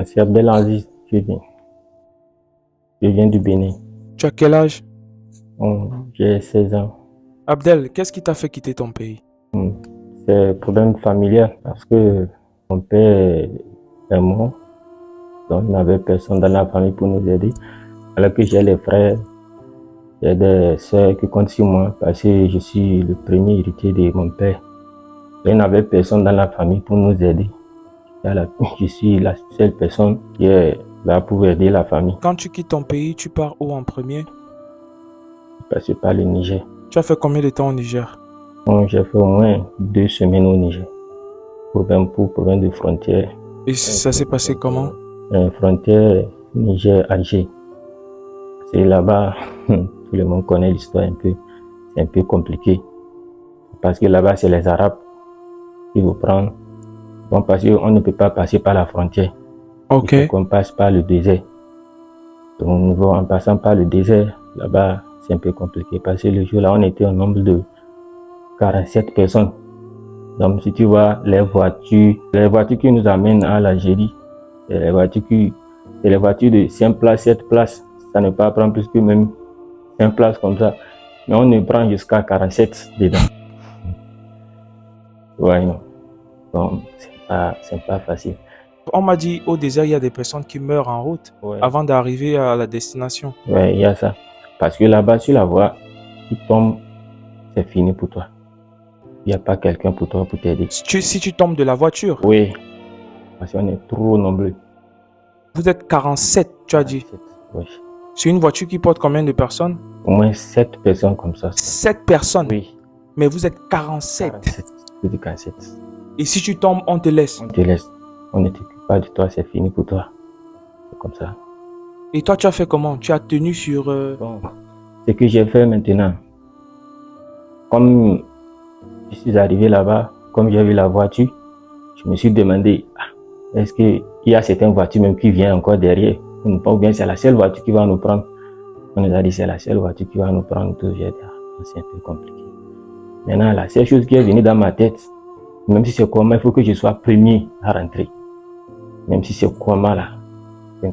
C'est Abdelaziz, je viens du Bénin. Tu as quel âge? J'ai 16 ans. Abdel, qu'est-ce qui t'a fait quitter ton pays? C'est un problème familial parce que mon père est mort, donc il n'avait personne dans la famille pour nous aider. Alors que j'ai les frères, j'ai des soeurs qui comptent sur moi parce que je suis le premier héritier de mon père. Il n'avait personne dans la famille pour nous aider. Je suis la seule personne qui est là pour aider la famille. Quand tu quittes ton pays, tu pars où en premier? Je passe par le Niger. Tu as fait combien de temps au Niger? J'ai fait au moins 2 semaines au Niger, province de frontière. Et ça s'est passé comment? Frontière Niger-Alger. C'est là-bas, tout le monde connaît l'histoire un peu. C'est un peu compliqué. Parce que là-bas, c'est les Arabes qui vous prennent. Bon, parce qu'on ne peut pas passer par la frontière. Ok. Il faut qu'on passe par le désert. Donc, en passant par le désert, là-bas, c'est un peu compliqué. Parce que le jour-là, on était au nombre de 47 personnes. Donc, si tu vois les voitures qui nous amènent à l'Algérie, c'est les voitures de 5 places, 7 places. Ça ne peut pas prendre plus que même 5 places comme ça. Mais on ne prend jusqu'à 47 dedans. Ouais, non. Donc, c'est pas facile. On m'a dit au désert, il y a des personnes qui meurent en route avant d'arriver à la destination. Ouais, il y a ça. Parce que là-bas, sur la voie, tu tombes, c'est fini pour toi. Il n'y a pas quelqu'un pour toi pour t'aider. Si tu tombes de la voiture? Oui, parce qu'on est trop nombreux. Vous êtes 47, tu as dit? Oui. C'est une voiture qui porte combien de personnes? Au moins 7 personnes comme ça. 7 personnes? Oui. Mais vous êtes 47. 47. Et si tu tombes, on te laisse? On te laisse. On ne t'occupe pas de toi, c'est fini pour toi. C'est comme ça. Et toi, tu as fait comment? Tu as tenu sur... Bon, ce que j'ai fait maintenant, comme je suis arrivé là-bas, comme j'ai vu la voiture, je me suis demandé, est-ce qu'il y a certaines voitures même qui viennent encore derrière? Ou bien c'est la seule voiture qui va nous prendre? On nous a dit c'est la seule voiture qui va nous prendre. C'est un peu compliqué. Maintenant, la seule chose qui est venue dans ma tête, même si c'est comment, il faut que je sois premier à rentrer. Même si c'est comment là, il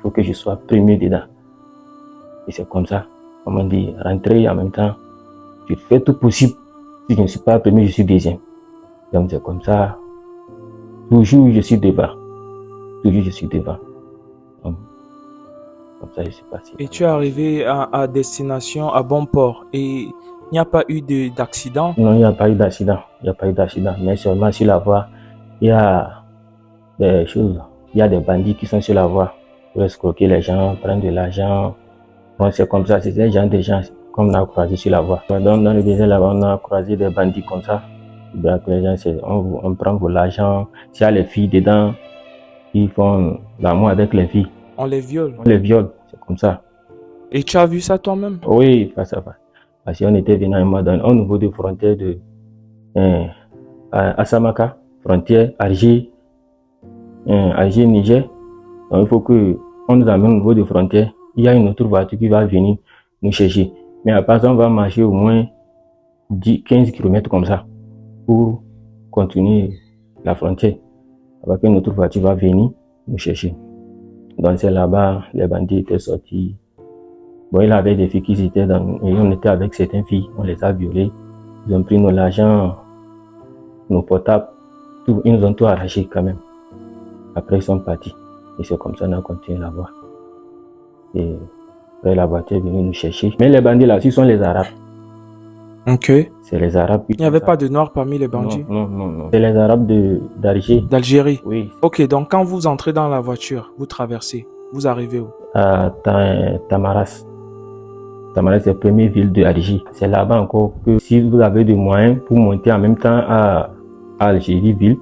faut que je sois premier dedans. Et c'est comme ça, comme on dit, rentrer en même temps, je fais tout possible. Si je ne suis pas premier, je suis deuxième. Donc c'est comme ça, toujours je suis devant. Toujours je suis devant. Donc, comme ça, je suis passé. Et tu es arrivé à destination à bon port. Et il n'y a pas eu d'accident? Non, il n'y a pas eu d'accident. Il n'y a pas eu d'accident. Mais seulement sur la voie, il y a des choses. Il y a des bandits qui sont sur la voie pour escroquer les gens, prendre de l'argent. Bon, c'est comme ça, c'est des gens comme on a croisé sur la voie. Dans le désert là-bas, on a croisé des bandits comme ça. Donc les gens, on prend de l'argent. S'il y a les filles dedans, ils font l'amour avec les filles. On les viole? On les viole, c'est comme ça. Et tu as vu ça toi-même? Oui, face à face. Parce qu'on était venu à un moment donné, au niveau des frontières de Assamaka, frontière Alger, Niger. Donc il faut qu'on nous amène au niveau des frontières. Il y a une autre voiture qui va venir nous chercher. Mais à part ça, on va marcher au moins 15 km comme ça pour continuer la frontière. Avec une autre voiture va venir nous chercher. Donc c'est là-bas, les bandits étaient sortis. Bon, il y avait des filles qui étaient et on était avec certaines filles, on les a violées. Ils ont pris nos argent, nos portables, tout, ils nous ont tout arraché quand même. Après ils sont partis. Et c'est comme ça qu'on a continué la voie. Et après la voiture est venue nous chercher. Mais les bandits là, ce sont les Arabes. Ok. C'est les Arabes. Il n'y avait pas de Noirs parmi les bandits? Non. C'est les Arabes d'Alger. D'Algérie? Oui. Ok, donc quand vous entrez dans la voiture, vous traversez, vous arrivez où? À Tamaras. Tamaras, c'est la première ville d'Alger. C'est là-bas encore que si vous avez des moyens pour monter en même temps à Algérie ville,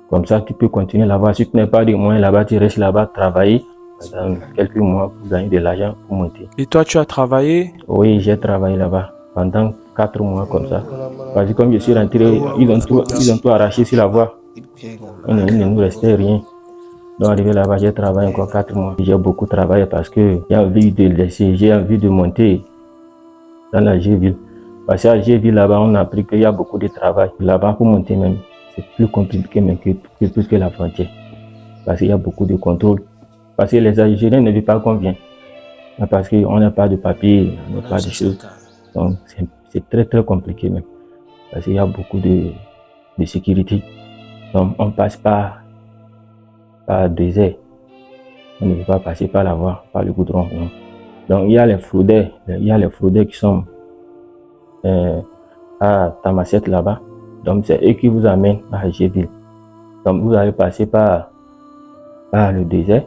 comme ça tu peux continuer là-bas. Si tu n'as pas de moyens là-bas, tu restes là-bas travailler pendant quelques mois pour gagner de l'argent pour monter. Et toi, tu as travaillé? Oui, j'ai travaillé là-bas pendant 4 mois comme ça. Parce que comme je suis rentré, ils ont tout arraché sur la voie. Il ne nous restait rien. Donc arrivé là-bas, j'ai travaillé encore 4 mois. J'ai beaucoup travaillé parce que j'ai envie de laisser, j'ai envie de monter dans l'Algérie. Parce qu'à Algérie, là-bas, on a appris qu'il y a beaucoup de travail. Là-bas, pour monter même, c'est plus compliqué même que plus que la frontière. parce qu'il y a beaucoup de contrôles. Parce que les Algériens ne veulent pas qu'on vienne. Parce qu'on n'a pas de papier, on n'a pas de choses. Donc c'est très très compliqué même. Parce qu'il y a beaucoup de sécurité. Donc on passe par désert. On ne peut pas passer par la voie, par le goudron. Non. Donc il y a les fraudeurs qui sont à Tamaset là-bas. Donc c'est eux qui vous amènent à Algerville. Donc vous allez passer par le désert.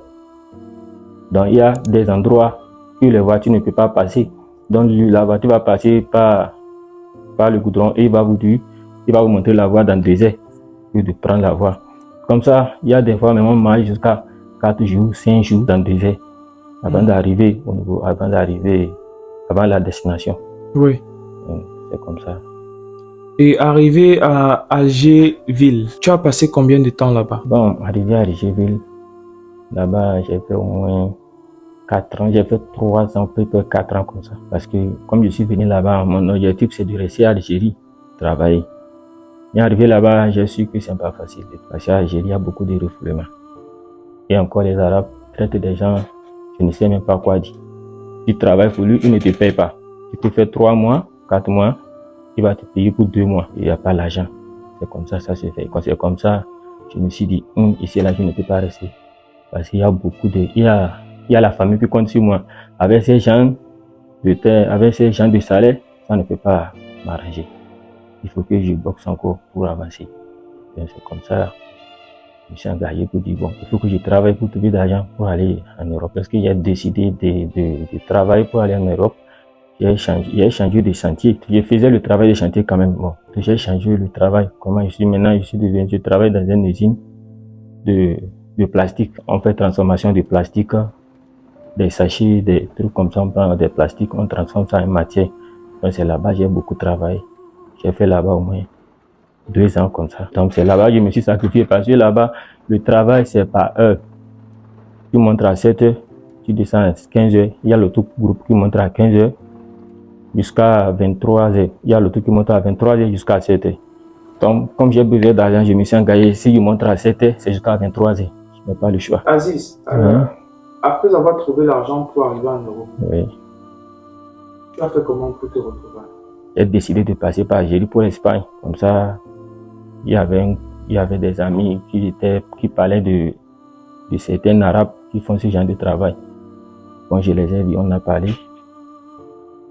Donc il y a des endroits que les voitures ne peuvent pas passer. Donc la voiture va passer par le goudron et il va vous montrer la voie dans le désert et de prendre la voie. Comme ça, il y a des fois même on marche jusqu'à 4 jours, 5 jours dans le désert avant d'arriver avant la destination. Oui. Donc, c'est comme ça. Et arrivé à Algerville, tu as passé combien de temps là-bas? Bon, arrivé à Algerville, là-bas j'ai fait au moins 4 ans, j'ai fait 3 ans, peut-être 4 ans comme ça. Parce que comme je suis venu là-bas, mon objectif c'est de rester à Algérie, travailler. Mais arrivé là-bas, j'ai su que c'est pas facile. Parce qu'à Algérie, il y a beaucoup de refoulements. Et encore les Arabes traitent des gens, je ne sais même pas quoi dire. Tu travailles pour lui, il ne te paye pas. Tu peux faire 3 mois, 4 mois, il va te payer pour 2 mois. Il n'y a pas l'argent. C'est comme ça se fait. Quand c'est comme ça, je me suis dit, ici là, je ne peux pas rester. Parce qu'il y a beaucoup de... Il y a la famille qui compte sur moi. Avec ces gens de terre, avec ces gens de salaire, ça ne peut pas m'arranger. Il faut que je boxe encore pour avancer. Et c'est comme ça, je me suis engagé pour dire, bon, il faut que je travaille pour trouver de l'argent pour aller en Europe. Parce qu'il a décidé de travailler pour aller en Europe. J'ai changé de chantier. Je faisais le travail de chantier quand même. Bon, j'ai changé le travail. Comment je suis maintenant, je travaille dans une usine de plastique. On fait transformation de plastique, des sachets, des trucs comme ça. On prend des plastiques, on transforme ça en matière. Donc c'est là-bas j'ai beaucoup travaillé. J'ai fait là-bas au moins 2 ans comme ça. Donc c'est là-bas que je me suis sacrifié parce que là-bas, le travail c'est par heure. Tu montres à 7 heures, tu descends à 15 heures. Il y a l'autre groupe qui montre à 15 heures jusqu'à 23 heures. Il y a l'autre qui montre à 23 heures jusqu'à 7 heures. Donc comme j'ai besoin d'argent, je me suis engagé. Si je montre à 7 heures, c'est jusqu'à 23 heures. Je n'ai pas le choix. Aziz, après avoir trouvé l'argent pour arriver en Europe, oui. Tu as fait comment pour te retrouver? J'ai décidé de passer par Algérie pour l'Espagne. Comme ça, il y avait des amis qui parlaient de certains Arabes qui font ce genre de travail. Quand je les ai vus, on a parlé.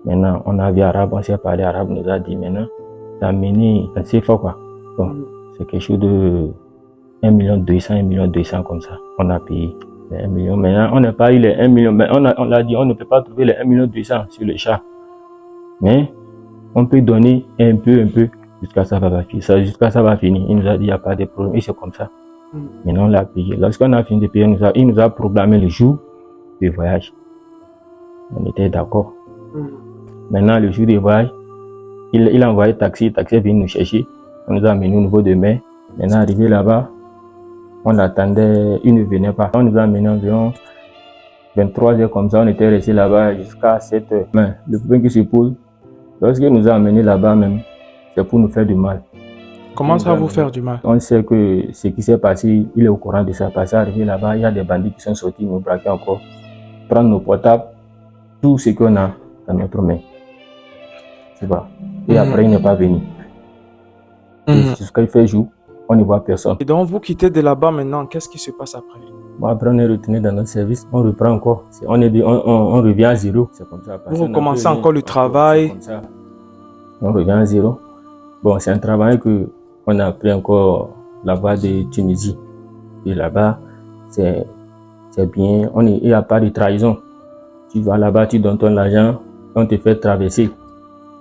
Maintenant, on a vu arabe, on s'est parlé arabe, nous a dit maintenant, t'as mené un CFA quoi. Bon, c'est quelque chose de 1 200 000 comme ça. On a payé les 1 million. Maintenant, on n'a pas eu les 1 million. Mais on l'a dit, on ne peut pas trouver les 1 200 000 sur le chat. Mais on peut donner un peu, jusqu'à ça va finir. Jusqu'à ça va finir. Il nous a dit, il n'y a pas de problème. Et c'est comme ça. Maintenant, on l'a payé. Lorsqu'on a fini de payer, il nous a programmé le jour de voyage. On était d'accord. Maintenant, le jour de voyage, il a envoyé taxi est venu nous chercher. On nous a amené au niveau de mai. Maintenant, arrivé là-bas, on attendait, il ne venait pas. On nous a amené environ 23 heures comme ça. On était resté là-bas jusqu'à 7 heures. Mais le problème qui se pose, lorsqu'il nous a amené là-bas même, c'est pour nous faire du mal. Comment ça vous faire du mal? On sait que ce qui s'est passé, il est au courant de ça. Parce qu'arrivé là-bas, il y a des bandits qui sont sortis, nous braquer encore, prendre nos portables, tout ce qu'on a dans notre main. Tu vois. Et après, il n'est pas venu. Jusqu'à il fait jour, on ne voit personne. Et donc, vous quittez de là-bas maintenant, qu'est-ce qui se passe après? Bon, après, on est retourné dans notre service, on reprend encore. On revient à zéro. C'est comme ça. Vous recommencez encore le travail. Comme ça. On revient à zéro. Bon, c'est un travail qu'on a appris encore là-bas de Tunisie. Et là-bas, c'est bien. Il n'y a pas de trahison. Tu vas là-bas, tu donnes ton argent, on te fait traverser.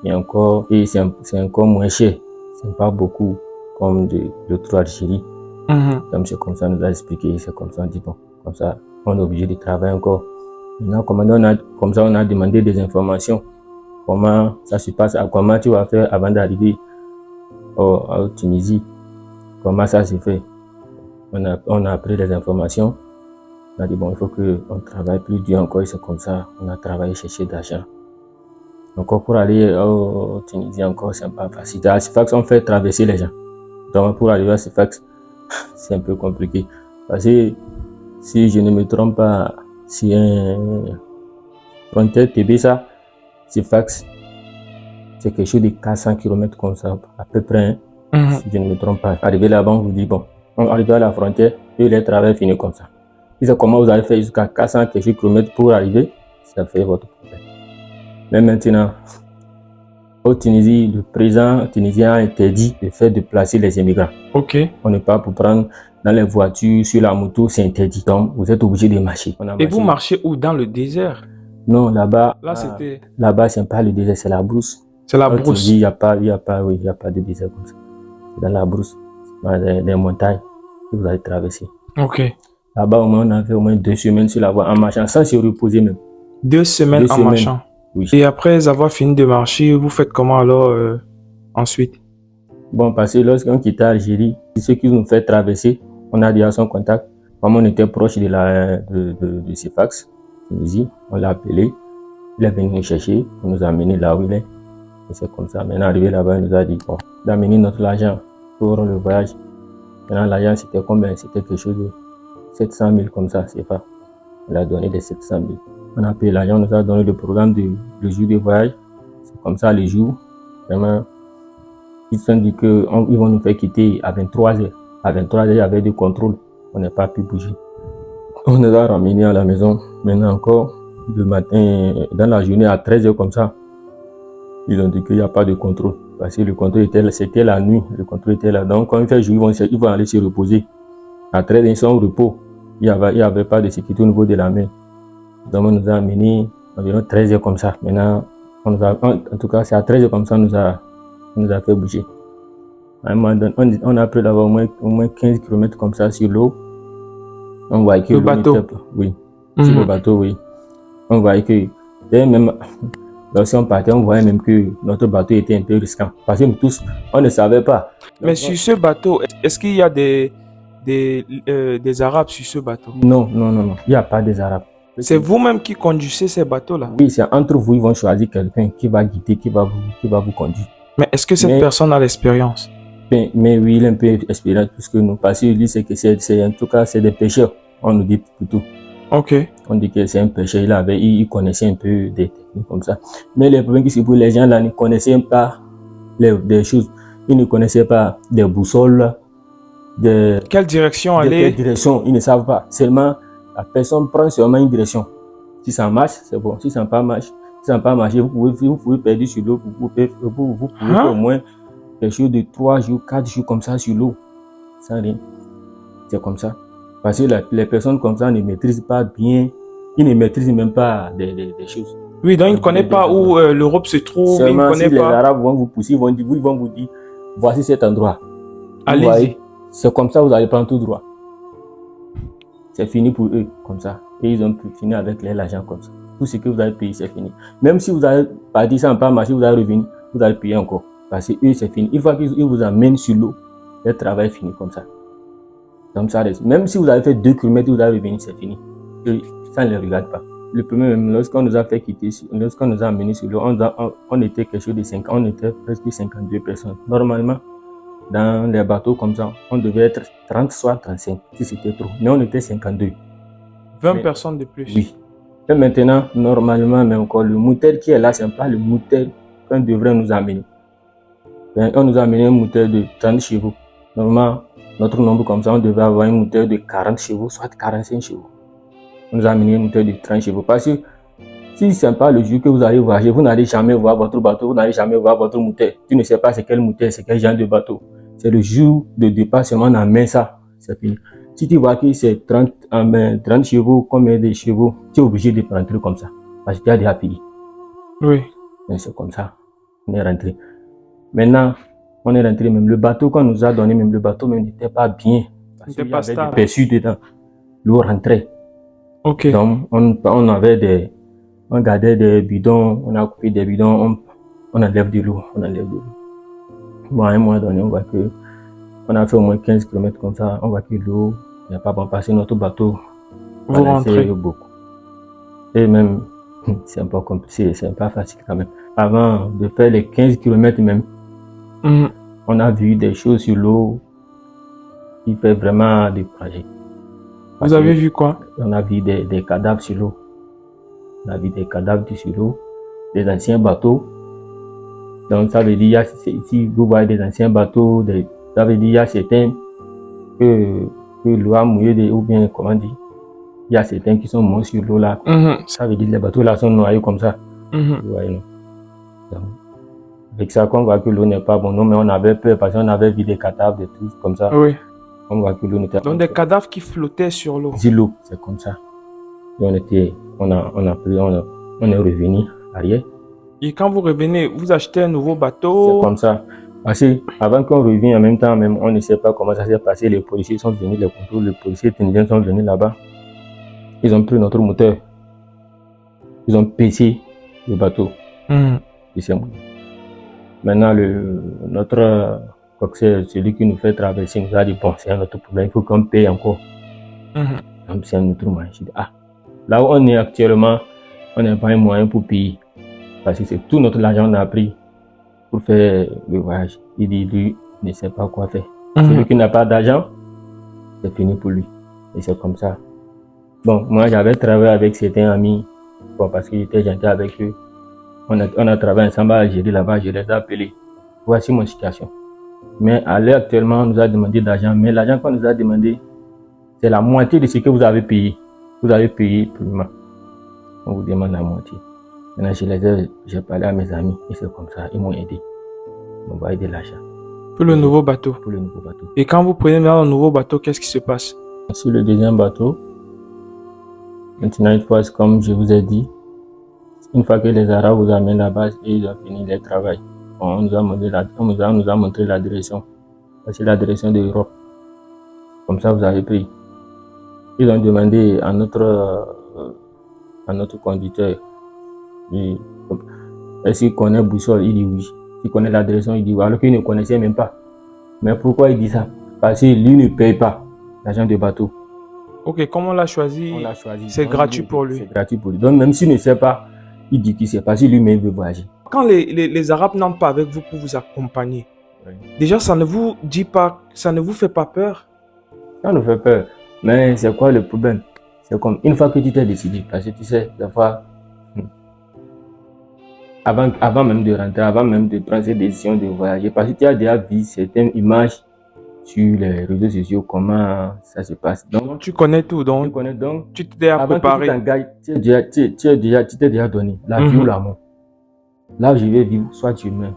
Et c'est encore moins cher. C'est pas beaucoup comme de l'autre Algérie. Donc c'est comme ça, on nous a expliqué, c'est comme ça, on dit bon, comme ça, on est obligé de travailler encore. Maintenant, comme ça, on a demandé des informations. Comment ça se passe, comment tu vas faire avant d'arriver en Tunisie. Comment ça se fait. On a appris des informations. On a dit bon, il faut qu'on travaille plus dur encore, et c'est comme ça, on a travaillé, chercher d'argent. Encore pour aller au Tunisie, encore, c'est pas facile. À Sifax, on fait traverser les gens. Donc, pour arriver à Sifax, c'est un peu compliqué. Parce que si je ne me trompe pas, c'est un frontière Tébessa, Sifax, c'est quelque chose de 400 km comme ça, à peu près, hein, si je ne me trompe pas. Arrivé là-bas, on vous dit, bon, on arrive à la frontière, et les travaux finissent comme ça. Si c'est comment vous avez fait jusqu'à 400 km pour arriver, ça fait votre problème. Mais maintenant, au Tunisie, le président tunisien a interdit le fait de placer les immigrants. Ok. On n'est pas pour prendre dans les voitures, sur la moto, c'est interdit. Donc, vous êtes obligé de marcher. Et vous marchez où? Dans le désert? Non, là-bas, c'était... Là-bas, c'est pas le désert, c'est la brousse. C'est la brousse. Il n'y a pas de désert comme ça. C'est dans la brousse, dans les montagnes que vous allez traverser. Ok. Là-bas, on a fait au moins 2 semaines sur la voie en marchant, sans se reposer même. 2 semaines en marchant? Oui. Et après avoir fini de marcher, vous faites comment alors ensuite? Bon, parce que lorsqu'on quittait Algérie, ceux qui nous fait traverser, on a déjà son contact. Comme on était proche de Sifax, Tunisie, on l'a appelé. Il est venu nous chercher, il nous a amené là où il est. Et c'est comme ça. Maintenant, arrivé là-bas, il nous a dit bon, d'amener notre argent pour le voyage. Maintenant, l'argent, c'était combien? C'était quelque chose de 700 000 comme ça, c'est pas. On a donné les 700 000. On a payé l'argent, on nous a donné le programme le jour de voyage. C'est comme ça, les jours. Vraiment, ils se sont dit qu'ils vont nous faire quitter à 23h. À 23h, il y avait des contrôles. On n'a pas pu bouger. On nous a ramenés à la maison. Maintenant encore, le matin, dans la journée, à 13h comme ça, ils ont dit qu'il n'y a pas de contrôle. Parce que le contrôle c'était la nuit. Le contrôle était là. Donc, quand il fait jour, ils vont aller se reposer. À 13h, ils sont au repos. Il n'y avait pas de sécurité au niveau de la mer. Donc, on nous a amenés environ 13h comme ça. Maintenant, en tout cas, c'est à 13h comme ça, on nous a fait bouger. À un moment donné, on a pris là-bas au moins 15 km comme ça sur l'eau. On voyait que le bateau. Oui. Sur le bateau, oui. On voyait que, même lorsqu'on partait, on voyait même que notre bateau était un peu risquant. Parce que nous tous, on ne savait pas. Mais sur ce bateau, est-ce qu'il y a des Arabes sur ce bateau? Non. Il n'y a pas des Arabes. C'est vous-même qui conduisez ces bateaux-là? Oui, c'est entre vous, ils vont choisir quelqu'un qui va guider, qui va vous conduire. Mais est-ce que cette personne a l'expérience? Mais oui, il est un peu expérimenté plus que nous. Parce que lui, c'est que en tout cas, c'est des pêcheurs. On nous dit plutôt. Ok. On dit que c'est un pêcheur. Il connaissait un peu des techniques comme ça. Mais le problème, c'est que les gens là ne connaissaient pas des choses. Ils ne connaissaient pas des boussoles. Quelle direction aller? Quelle direction, ils ne savent pas. Seulement, la personne prend seulement une direction. Si ça marche, c'est bon. Si ça n'a pas marché, vous pouvez perdre sur l'eau. Vous pouvez au moins quelque chose de 3 jours, 4 jours comme ça sur l'eau. Sans rien. C'est comme ça. Parce que les personnes comme ça ne maîtrisent pas bien. Ils ne maîtrisent même pas des choses. Oui, donc ils ne connaissent pas où l'Europe se trouve. Seulement si les Arabes vont vous pousser, ils vont vous dire, voici cet endroit. Allez-y. C'est comme ça, vous allez prendre tout droit. C'est fini pour eux, comme ça. Et ils ont pu finir avec l'argent comme ça. Tout ce que vous avez payé, c'est fini. Même si vous avez parti sans pas marcher, vous allez revenir, vous allez payer encore. Parce que eux, c'est fini. Une fois qu'ils vous amènent sur l'eau, le travail est fini comme ça. Comme ça, même si vous avez fait 2 km, vous allez revenir, c'est fini. Et ça ne les regarde pas. Le premier, même lorsqu'on nous a fait quitter, lorsqu'on nous a amenés sur l'eau, on était quelque chose de 50, on était presque 52 personnes. Normalement, dans les bateaux comme ça, on devait être 30, soit 35, si c'était trop. Mais on était 52. 20 personnes de plus. Oui. Et maintenant, normalement, mais encore, le moteur qui est là, ce n'est pas le moteur qu'on devrait nous amener. On nous a amené un moteur de 30 chevaux. Normalement, notre nombre comme ça, on devait avoir un moteur de 40 chevaux, soit 45 chevaux. On nous a amené un moteur de 30 chevaux. Parce que si ce n'est pas le jour que vous allez voyager, vous n'allez jamais voir votre bateau, vous n'allez jamais voir votre moteur. Tu ne sais pas c'est quel moteur, c'est quel genre de bateau. C'est le jour de départ seulement on amène ça, c'est fini. Si tu vois que c'est 30 chevaux, combien de chevaux, tu es obligé de prendre comme ça. Parce que tu as déjà payé. Oui. Et c'est comme ça, on est rentré. Maintenant, on est rentré, même le bateau qu'on nous a donné, même le bateau même n'était pas bien. Parce qu'il y avait des perçus dedans. L'eau rentrait. Ok. Donc, on gardait des bidons, on a coupé des bidons, on enlève de l'eau, Bon, à un moment donné, on voit que on a fait au moins 15 km comme ça, on voit que l'eau n'a pas bon passé notre bateau. Vous rentrez beaucoup. Et même, c'est un peu compliqué, c'est pas facile quand même. Avant de faire les 15 km même, on a vu des choses sur l'eau qui fait vraiment décourager. Vous avez vu quoi? On a vu des cadavres sur l'eau. On a vu des cadavres sur l'eau, des anciens bateaux. Donc ça veut dire, si vous voyez des anciens bateaux, ça veut dire qu'il y a certains que l'eau a mouillé, ou bien comment dire, il y a certains qui sont morts sur l'eau là. Ça veut dire que les bateaux là sont noyés comme ça. Vous voyez, non? Donc, avec ça, qu'on voit que l'eau n'est pas bonne. Non, mais on avait peur parce qu'on avait vu des cadavres, des trucs comme ça. Oui. On voit que l'eau n'était pas. Donc des cadavres qui flottaient sur l'eau. Sur l'eau, c'est comme ça. Et on est revenu arrière. Et quand vous revenez, vous achetez un nouveau bateau. C'est comme ça. Parce que avant qu'on revienne en même temps, même, on ne sait pas comment ça s'est passé. Les policiers sont venus, les contrôles, les policiers tunisiens sont venus là-bas. Ils ont pris notre moteur. Ils ont baissé le bateau. Maintenant, notre coxeur, celui qui nous fait traverser, nous a dit, bon, c'est un autre problème, il faut qu'on paye encore. Donc, c'est un autre moyen. Je dis, là où on est actuellement, on n'a pas un moyen pour payer. Parce que c'est tout notre argent qu'on a pris pour faire le voyage. Il dit, lui, ne sait pas quoi faire. Celui qui n'a pas d'argent, c'est fini pour lui. Et c'est comme ça. Bon, moi, j'avais travaillé avec certains amis, bon, parce qu'il était gentil avec eux. On a travaillé ensemble à Algérie là-bas, je les ai appelés. Voici mon situation. Mais à l'heure actuellement, on nous a demandé d'argent, mais l'argent qu'on nous a demandé, c'est la moitié de ce que vous avez payé. Vous avez payé purement. On vous demande la moitié. Maintenant, j'ai parlé à mes amis et c'est comme ça, ils m'ont aidé. Ils m'ont aidé l'argent. Pour le nouveau bateau. Pour le nouveau bateau. Et quand vous prenez dans le nouveau bateau, qu'est-ce qui se passe? Sur le deuxième bateau, maintenant, une fois, comme je vous ai dit, une fois que les Arabes vous amènent là-bas et ils ont fini leur travail, on nous a montré la direction. C'est la direction de l'Europe. Comme ça, vous avez pris. Ils ont demandé à notre conducteur, est-ce qu'il connaît boussole? Il dit oui. Il connaît la direction, il dit oui. Alors qu'il ne connaissait même pas. Mais pourquoi il dit ça? Parce que lui ne paye pas l'argent de bateau. Ok, comment on l'a choisi? On l'a choisi. C'est gratuit pour lui. C'est gratuit pour lui. Donc même s'il ne sait pas, il dit qu'il ne sait pas. Si lui-même veut voyager. Quand les Arabes n'entrent pas avec vous pour vous accompagner, déjà ça ne vous dit pas, ça ne vous fait pas peur? Ça nous fait peur. Mais c'est quoi le problème? C'est comme une fois que tu t'es décidé, parce que tu sais, des fois, avant même de rentrer, avant même de prendre cette décision de voyager, parce que tu as déjà vu certaines images sur les réseaux sociaux, comment ça se passe. Donc tu connais tout, donc tu t'es déjà préparé. Avant que tu t'es déjà donné la vie ou la mort. Là où je vais vivre, soit tu meurs.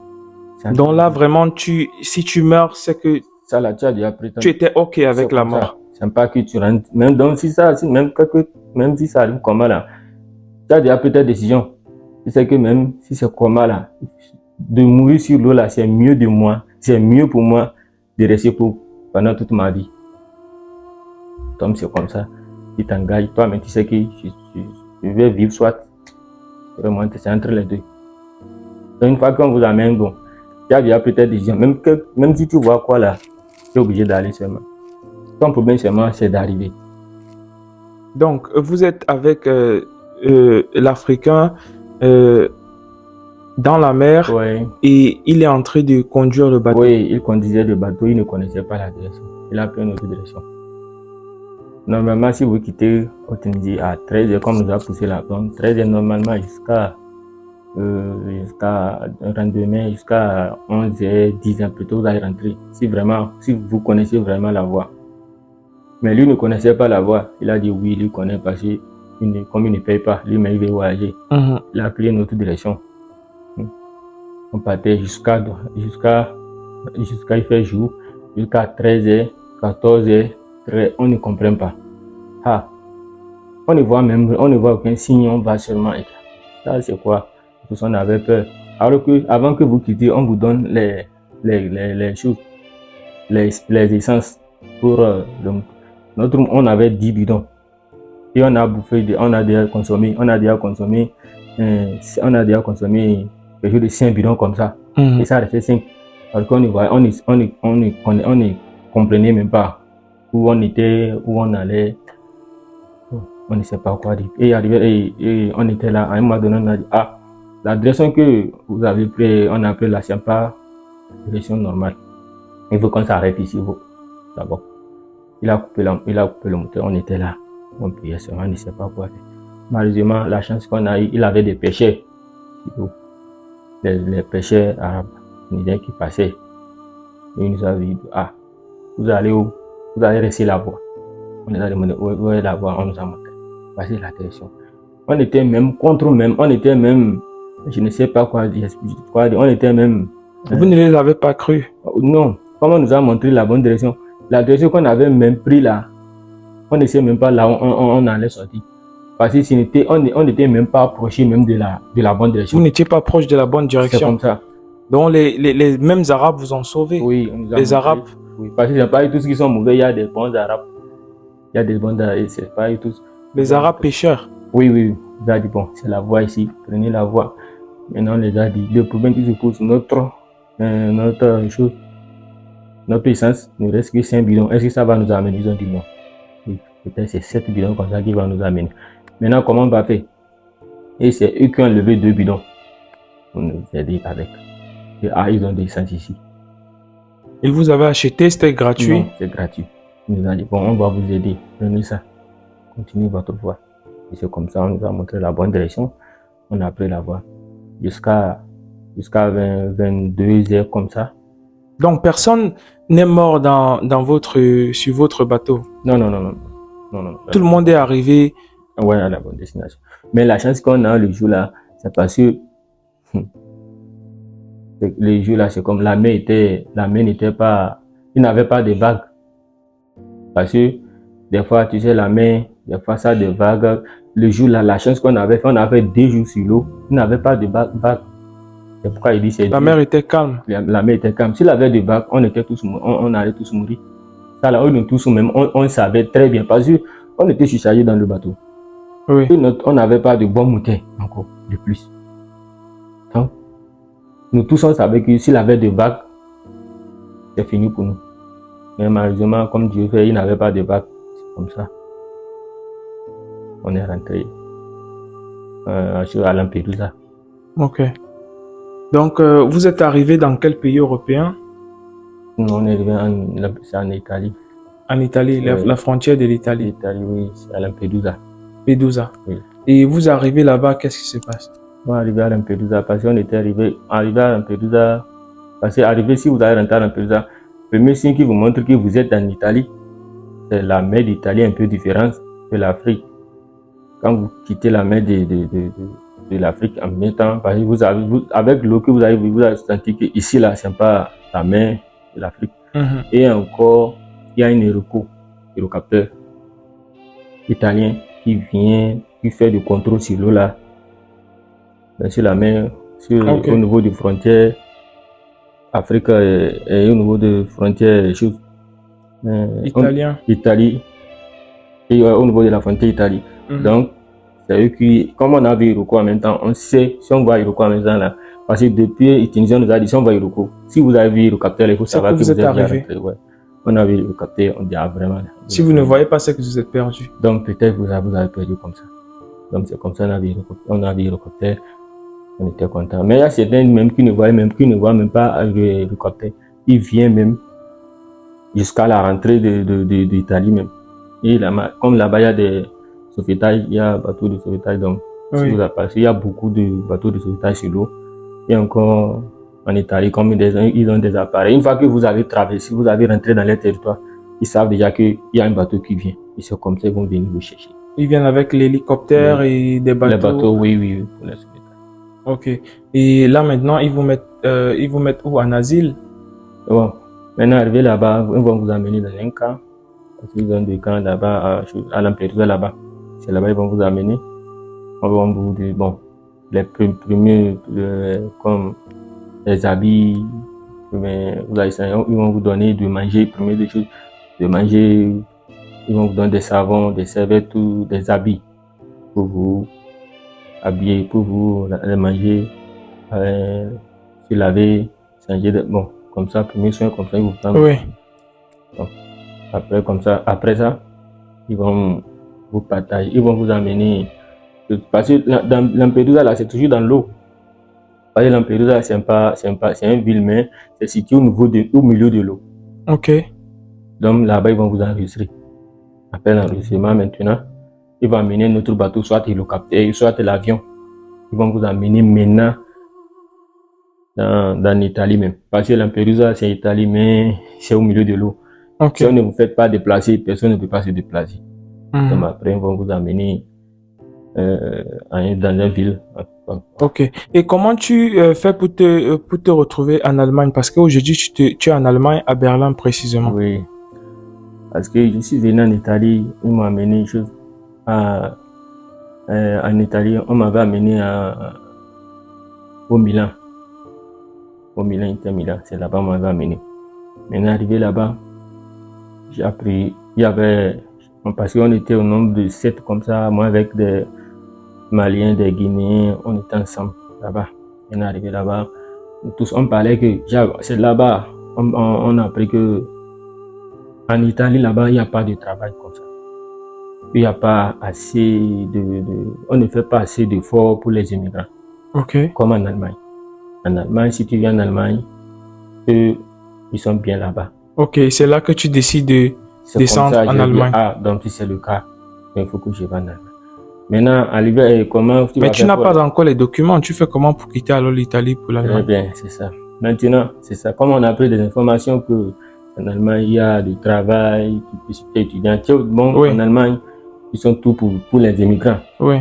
Donc là, vraiment, si tu meurs, c'est que ça, là, tu as déjà pris tu étais OK avec la mort. C'est pas que tu rentres. Même donc, même si ça arrive comment là, tu as déjà pris ta décision. Tu sais que même si c'est comment là, de mourir sur l'eau là, c'est mieux pour moi de rester pendant toute ma vie. Donc c'est comme ça. Tu t'engages, toi, mais tu sais que je vais vivre soit. Vraiment, c'est entre les deux. Donc une fois qu'on vous amène, bon, tu as déjà pris ta décision. Même si tu vois quoi là, tu es obligé d'aller seulement. Ton problème seulement, c'est d'arriver. Donc, vous êtes avec l'Africain dans la mer, ouais. Et il est en train de conduire le bateau. Oui, il conduisait le bateau, il ne connaissait pas la direction. Il a pris une autre direction. Normalement, si vous quittez au Tunisie à 13h, comme nous a poussé la plombe, 13h normalement jusqu'à lendemain, jusqu'à 11h, 10h plutôt, vous allez rentrer. Si vous connaissez vraiment la voie. Mais lui ne connaissait pas la voie. Il a dit oui, il connaît parce que comme il ne paye pas, lui-même il veut voyager. Il a pris une autre direction. On partait jusqu'à il fait jour, jusqu'à 13h, 14h, on ne comprend pas. On ne voit aucun signe, on va seulement. Ça c'est quoi? Tout ça, on avait peur. Alors que avant que vous quittiez, on vous donne les choses, les essences pour on avait 10 bidons. Et on a bouffé, on a déjà consommé quelque chose de 5 bidons comme ça. Et ça restait 5. Alors qu'on ne comprenait même pas où on était, où on allait. On ne sait pas quoi dire. Et on était là, à un moment donné, on a dit, la direction que vous avez pris, on a pris là, c'est pas la direction normale. Il faut qu'on s'arrête ici d'abord. Il a coupé le moteur, on était là. On priait seulement, on ne sait pas quoi faire. Malheureusement, la chance qu'on a eu, il avait des pêcheurs. Les pêcheurs arabes, qui passaient. Il nous a dit, vous allez où? Vous allez rester là-bas. On nous a demandé où est là-bas, on nous a montré. Voici la direction. On était même contre même, on était même, je ne sais pas quoi dire, on était même... Vous ne les avez pas cru? Non, comme on nous a montré la bonne direction, la direction qu'on avait même pris là, on ne sait même pas là où on allait sortir. Parce que on n'était même pas approché même de la bonne direction. Vous n'étiez pas proche de la bonne direction? C'est comme ça. Donc les mêmes Arabes vous ont sauvé? Oui, on nous a les montré, Arabes? Oui, parce que c'est pas tous qui sont mauvais, il y a des bons Arabes. Il y a des bons Arabes, c'est pas tous. Les Arabes pêcheurs? Oui. On a dit, bon, c'est la voie ici, prenez la voie. Maintenant, on les a dit, le problème qui se pose, notre essence ne reste que 5 bidons. Est-ce que ça va nous amener? Ils ont dit non. Peut-être c'est 7 bidons comme ça qui va nous amener. Maintenant, comment on va faire? Et c'est eux qui ont levé 2 bidons. On nous a dit avec. Et ils ont des essences ici. Ils vous avaient acheté, c'était gratuit? Non, c'est gratuit. Ils nous ont dit, bon, on va vous aider. Prenez ça. Continuez votre voie. Et c'est comme ça, on nous a montré la bonne direction. On a pris la voie. Jusqu'à 22 heures comme ça. Donc, personne n'est mort sur votre bateau? Non. Tout le monde est arrivé? Ouais, à la bonne destination. Mais la chance qu'on a le jour-là, c'est parce que le jour-là, c'est comme la mer n'était pas, il n'avait pas de vagues. Parce que des fois, tu sais, la mer, des fois, ça a des vagues. Le jour-là, la chance qu'on avait fait, on avait 2 jours sur l'eau, il n'avait pas de vagues. C'est pourquoi il dit c'est la mer était calme. La mer était calme. S'il avait des vagues, on allait tous mourir. Ça là, nous tous même, on savait très bien parce qu'on était surchargés dans le bateau. Oui. On n'avait pas de bon moteur encore, de plus. Donc, nous tous, on savait que s'il avait des vagues, c'est fini pour nous. Mais malheureusement, comme Dieu fait, il n'avait pas de vagues. C'est comme ça. On est rentré à Lampedusa. Ok. Donc, vous êtes arrivé dans quel pays européen? On est arrivé en Italie. En Italie, la frontière de l'Italie? L'Italie, oui, c'est à Lampedusa. Lampedusa. Oui. Et vous arrivez là-bas, qu'est-ce qui se passe? On est arrivé à Lampedusa parce qu'on était arrivé à Lampedusa. Parce que si vous allez rentrer à Lampedusa, le premier signe qui vous montre que vous êtes en Italie, c'est la mer d'Italie un peu différente de l'Afrique. Quand vous quittez la mer de l'Afrique en même temps, parce que avec l'eau que vous avez senti que ici là, c'est pas la mer de l'Afrique. Et encore, il y a un hérocapteur italien qui vient, qui fait du contrôle sur l'eau là, sur la mer, au niveau des frontières Afrique et au niveau des frontières Italie et au niveau de la frontière Italie. Donc, c'est eux qui, comme on a vu Iroko en même temps, on sait si on voit Iroko en même temps là, parce que depuis Tunisie, on nous a dit si on voit Iroko, si vous avez vu Irocapteur, il faut savoir que vous êtes arrivé. Ouais. On a vu Irocapteur, on dit vraiment. Si vous ne voyez pas, c'est que vous êtes perdu. Donc peut-être vous avez perdu comme ça. Donc c'est comme ça on a vu Irocapteur, on était content. Mais il y a certains même qui ne voient même pas Irocapteur. Ils viennent même jusqu'à la rentrée d'Italie même. Et là, comme là-bas il y a des sauvetage, il y a bateau de sauvetage, donc si vous avez passé, il y a beaucoup de bateaux de sauvetage sur l'eau. Et encore en Italie, comme ils ont des appareils. Une fois que vous avez traversé, vous avez rentré dans les territoires, ils savent déjà qu'il y a un bateau qui vient. Et c'est comme ça qu'ils vont venir vous chercher. Ils viennent avec l'hélicoptère et des bateaux? Les bateaux, oui, pour les sauvetage. Ok. Et là maintenant, ils vous mettent où? En asile? Bon, maintenant arrivé là-bas, ils vont vous amener dans un camp. Parce qu'ils ont des camps là-bas, à Lampedusa là-bas. C'est là-bas qu'ils vont vous amener. On va vous dire, bon, les premiers, comme les habits, ils vont vous donner de manger, première des choses, de manger, ils vont vous donner des savons, des serviettes, des habits pour vous habiller, pour vous les manger, se laver, changer de, bon, comme ça, premier soin, comme ça, ils vous prennent. Oui. Bon, après ça, ils vont vous partager, ils vont vous amener, parce que dans Lampedusa là, c'est toujours dans l'eau. Parce que Lampedusa, c'est une ville, mais c'est situé au milieu de l'eau. Ok. Donc là-bas, ils vont vous enregistrer. Après l'enregistrement, maintenant, ils vont amener notre bateau, soit l'hélicoptère, soit l'avion. Ils vont vous amener maintenant dans l'Italie même. Parce que Lampedusa, c'est l'Italie, mais c'est au milieu de l'eau. Ok. Si on ne vous fait pas déplacer, personne ne peut pas se déplacer. Donc Mhm. après, ils vont vous amener dans une ville. Ok. Et comment tu fais pour te retrouver en Allemagne? Parce qu'aujourd'hui, tu es en Allemagne, à Berlin précisément. Oui, parce que je suis venu en Italie, ils m'ont amené en Italie, on m'avait amené au Milan. Au Milan, Inter Milan, c'est là-bas qu'on m'avait amené. Maintenant, arrivé là-bas, j'ai appris, il y avait, parce qu'on était au nombre de 7 comme ça, moi avec des Maliens, des Guinéens, on était ensemble là-bas. On est arrivé là-bas, tous on parlait que c'est là-bas, on a appris que en Italie là-bas, il n'y a pas de travail comme ça. Il n'y a pas assez on ne fait pas assez d'efforts pour les immigrants. Ok. Comme en Allemagne. En Allemagne, si tu viens en Allemagne, eux, ils sont bien là-bas. Ok, c'est là que tu décides de descendre en Allemagne. Ah, donc si c'est le cas, il faut que je vais en Allemagne. Maintenant, arrivé, comment tu Mais vas tu faire n'as pour pas encore les documents. Tu fais comment pour quitter alors l'Italie pour Très l'Allemagne? bien, c'est ça. Maintenant, c'est ça. Comme on a pris des informations que en Allemagne, il y a du travail, tu peux être étudiant. Bon, Oui. en Allemagne, ils sont tout pour les immigrants. Oui.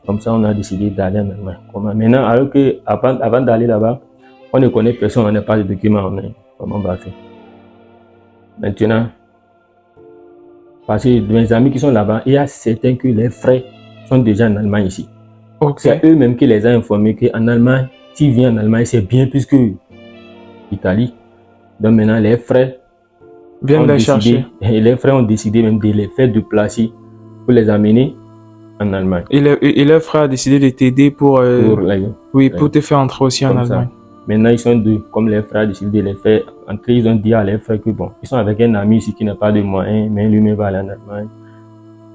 Comme ça, on a décidé d'aller en Allemagne. Maintenant, alors que avant d'aller là-bas, on ne connaît personne, on n'a pas de documents. Comment on va faire? Maintenant, parce que mes amis qui sont là-bas, il y a certains que les frais sont déjà en Allemagne ici. Ok. C'est eux-mêmes qui les ont informés qu'en Allemagne, s'ils viennent en Allemagne, c'est bien plus que l'Italie. Donc maintenant, les frais Viens les chercher. les frères ont décidé même de les faire déplacer pour les amener en Allemagne. Et leur frère a décidé de t'aider pour te faire entrer aussi en Allemagne. Maintenant, ils sont deux. Comme les frères ont décidé de les faire entrer, ils ont dit à les frères que bon, ils sont avec un ami ici qui n'a pas de moyens, mais lui-même va aller en Allemagne.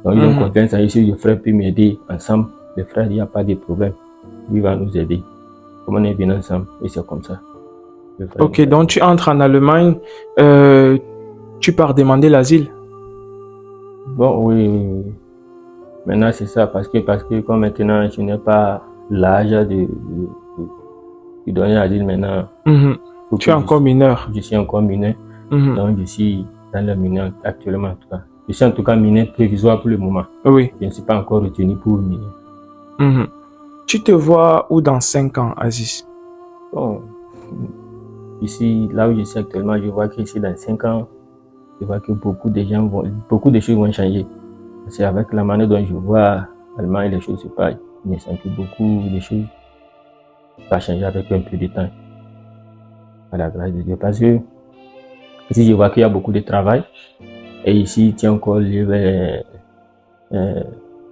Donc, ils ont confiance à ici, le frère peut m'aider ensemble. Les frères, il n'y a pas de problème. Lui va nous aider. Comme on est bien ensemble, et c'est comme ça. Ok, donc tu entres en Allemagne, tu pars demander l'asile. Bon, oui. Maintenant, c'est ça, parce que comme maintenant, je n'ai pas l'âge de donner l'asile maintenant. Tu es encore mineur. Je suis encore mineur. Donc, je suis dans le mineur actuellement, en tout cas. Je suis en tout cas mineur prévisoire pour le moment. Oui. Je ne suis pas encore retenu pour mineur. Tu te vois où dans 5 ans, Aziz? Bon, ici, là où je suis actuellement, je vois qu'ici, dans 5 ans, je vois que beaucoup de choses vont changer. C'est avec la manière dont je vois l'Allemagne, les choses se passent. Je sens que beaucoup de choses vont changer avec un peu de temps. À la grâce de Dieu. Parce que ici, je vois qu'il y a beaucoup de travail. Et ici, tu es encore libre.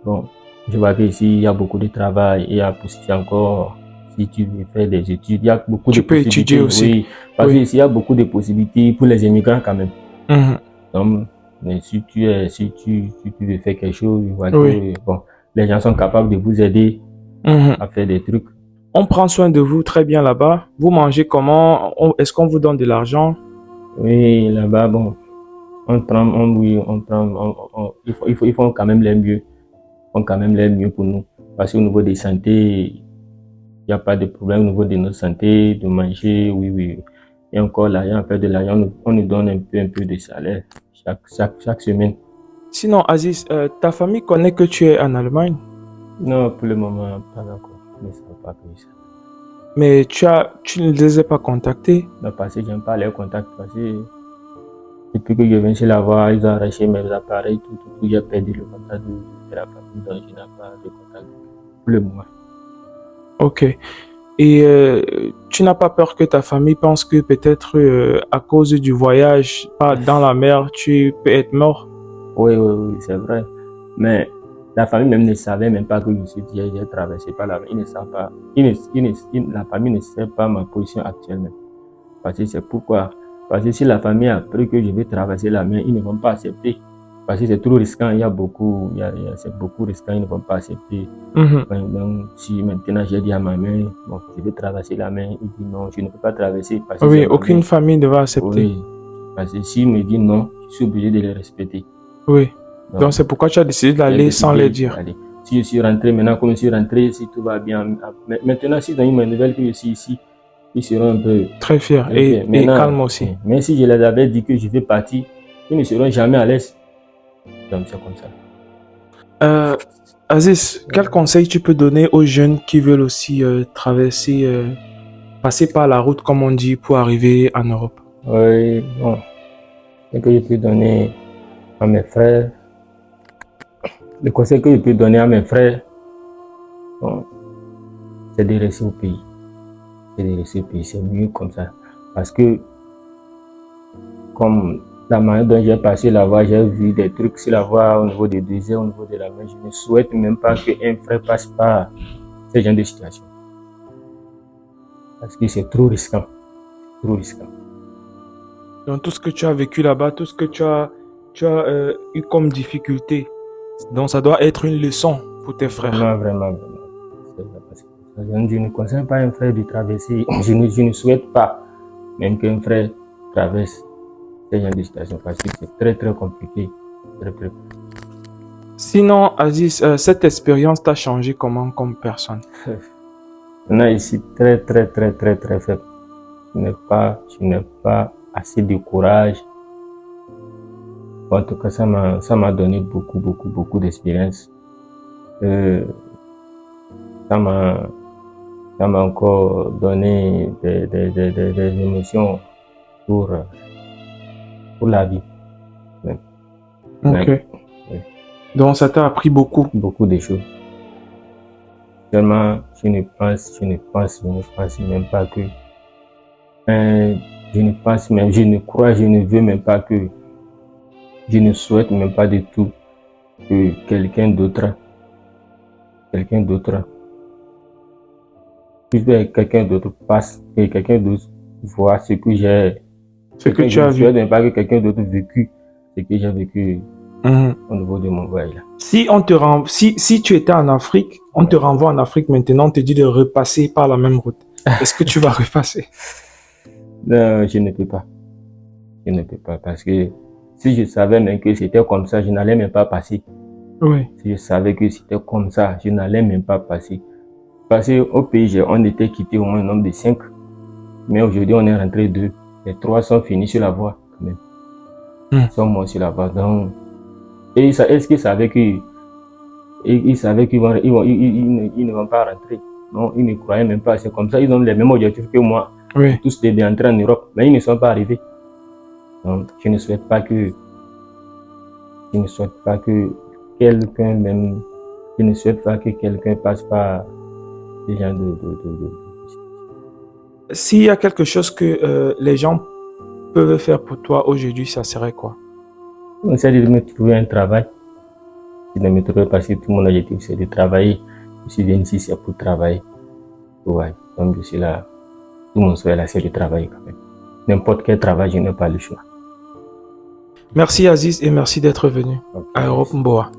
Bon, je vois qu'ici, il y a beaucoup de travail. Il y a possibilité encore, si tu veux faire des études, il y a beaucoup de possibilités. Tu peux étudier aussi. Oui, parce qu'ici, il y a beaucoup de possibilités pour les immigrants quand même. Donc, mais si tu veux faire quelque chose, je vois que bon, les gens sont capables de vous aider à faire des trucs. On prend soin de vous très bien là-bas. Vous mangez comment? Est-ce qu'on vous donne de l'argent? Oui, là-bas, bon, ils font quand même les mieux. Ils font quand même les mieux pour nous. Parce qu'au niveau de santé, il n'y a pas de problème au niveau de notre santé, de manger, oui. Et encore l'argent, après de l'argent, on nous donne un peu de salaire chaque semaine. Sinon, Aziz, ta famille connaît que tu es en Allemagne? Non, pour le moment, pas encore. Ils ne savent pas que ça. Mais tu ne les as pas contactés? Non, parce que je n'aime pas les contacts. Parce que depuis que je viens chez la voir, ils ont arraché mes appareils, tout. J'ai perdu le contact de la famille, donc je n'ai pas de contact pour le moment. Ok. Et tu n'as pas peur que ta famille pense que peut-être à cause du voyage dans la mer, tu peux être mort? Oui, c'est vrai. Mais la famille même ne savait même pas que j'ai traversé par la mer. Ils ne savent pas. La famille ne sait pas ma position actuelle. Parce que c'est pourquoi. Parce que si la famille a appris que je vais traverser la mer, ils ne vont pas accepter. Parce que c'est trop risquant. C'est beaucoup risquant. Ils ne vont pas accepter. Donc, si maintenant j'ai dit à ma mère, bon, je vais traverser la mer, il dit non, je ne peux pas traverser. Parce que oui, aucune famille ne va accepter. Oui. Parce que s'ils me disent non, je suis obligé de les respecter. Oui. Donc c'est pourquoi tu as décidé d'aller sans les dire. Allez. Si je suis rentré maintenant, comme je suis rentré, si tout va bien. Maintenant, si dans une nouvelle que je suis ici, ils seront un peu très fiers et calmes aussi. Mais si je les avais dit que je vais partir, ils ne seront jamais à l'aise. Donc c'est comme ça. Aziz, quel conseil tu peux donner aux jeunes qui veulent aussi passer par la route, comme on dit, pour arriver en Europe? Oui, bon. Ce que je peux donner à mes frères, le conseil que je peux donner à mes frères, bon, c'est de rester au pays. C'est de rester au pays, c'est mieux comme ça. Parce que, comme la manière dont j'ai passé la voie, j'ai vu des trucs sur la voie au niveau des déserts, au niveau de la mer. Je ne souhaite même pas qu'un frère passe par ce genre de situation. Parce que c'est trop risquant. Trop risquant. Donc tout ce que tu as vécu là-bas, tout ce que tu as eu comme difficulté, donc ça doit être une leçon pour tes frères. Vraiment. Je ne conseille pas un frère de traverser. Je ne souhaite pas même qu'un frère traverse ce genre de situation parce que c'est très très compliqué. Très. Sinon, Aziz, cette expérience t'a changé comment comme personne? Maintenant, ici, très faible. Je n'ai pas assez de courage. En tout cas, ça m'a donné beaucoup d'expérience. Ça m'a encore donné des émotions pour la vie. Ouais. Ok. Ouais. Donc, ça t'a appris beaucoup. Beaucoup de choses. Seulement, je ne pense même pas que je ne veux même pas que je ne souhaite même pas du tout que quelqu'un d'autre passe, que quelqu'un d'autre voit ce que j'ai, ce que tu as vu. Je ne souhaite même pas que quelqu'un d'autre vécu ce que j'ai vécu au niveau de mon voyage. Si tu étais en Afrique, on te renvoie en Afrique maintenant, on te dit de repasser par la même route. Est-ce que tu vas repasser? Non, je ne peux pas. Je ne peux pas parce que si je savais même que c'était comme ça, je n'allais même pas passer. Oui. Si je savais que c'était comme ça, je n'allais même pas passer. Parce qu'au pays, on était quitté au moins un nombre de 5. Mais aujourd'hui, on est rentré 2. Les 3 sont finis sur la voie quand même. Ils sont morts sur la voie. Donc, et est-ce qu'ils savaient qu'ils ne vont pas rentrer? Non, ils ne croyaient même pas. C'est comme ça, ils ont les mêmes objectifs que moi. Oui. Tous de entrer en Europe, mais ils ne sont pas arrivés. Donc, je ne souhaite pas que quelqu'un passe par ce genre de. S'il y a quelque chose que les gens peuvent faire pour toi aujourd'hui, ça serait quoi? On essaie de me trouver un travail. Je ne me trouve pas, si tout mon objectif c'est de travailler. Je suis venu ici, c'est pour travailler. Ouais. Donc je suis là. Tout mon souhait là, c'est de travailler quand même. N'importe quel travail, je n'ai pas le choix. Merci Aziz et merci d'être venu à Europe Mboa.